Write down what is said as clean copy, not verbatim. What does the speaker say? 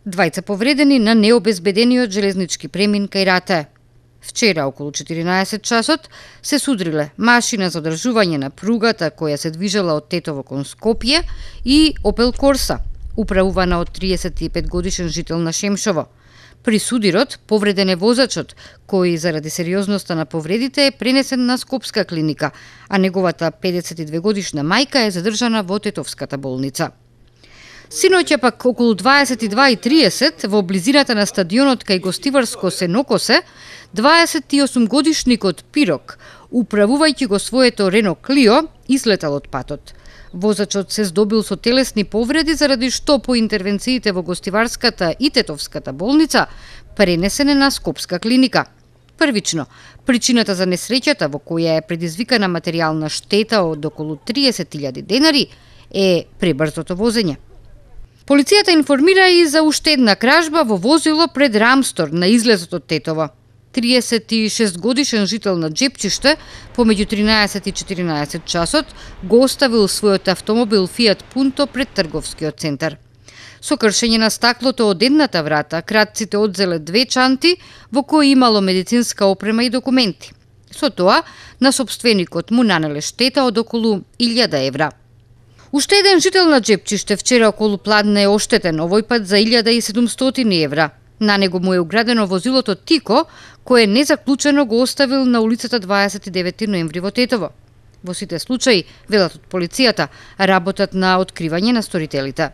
Двајца повредени на необезбедениот железнички премин кај Ратае. Вчера околу 14 часот се судриле машина за одржување на пругата која се движела од Тетово кон Скопје и Опел Корса, управувана од 35 годишен жител на Шемшово. При судирот повреден е возачот, кој заради сериозноста на повредите е пренесен на Скопска клиника, а неговата 52 годишна мајка е задржана во Тетовската болница. Синоќа пак околу 22:30 во близината на стадионот кај гостиварско Сенокосе, 28-годишникот Пирок, управувајќи го своето Рено Клио, излетал од патот. Возачот се здобил со телесни повреди заради што по интервенциите во гостиварската и Тетовската болница пренесен е на Скопска клиника. Првично, причината за несреќата во која е предизвикана материјална штета од околу 30.000 денари е пребрзото возење. Полицијата информира и за уште една кражба во возило пред Рамстор на излезот од Тетово. 36 годишен жител на Джепчиште помеѓу 13 и 14 часот го оставил својот автомобил Фиат Пунто пред трговскиот центар. Со кршење на стаклото од едната врата, кратците одзеле 2 чанти во кои имало медицинска опрема и документи. Со тоа, на сопственикот му нанеле штета од околу 1000 евра. Уште еден жител на Джепчиште вчера околу Пладне е оштетен, овој пат за 1700 евра. На него му е уградено возилото Тико, кое незаклучено го оставил на улицата 29 ноември во Тетово. Во сите случаи, велат од полицијата, работат на откривање на сторителите.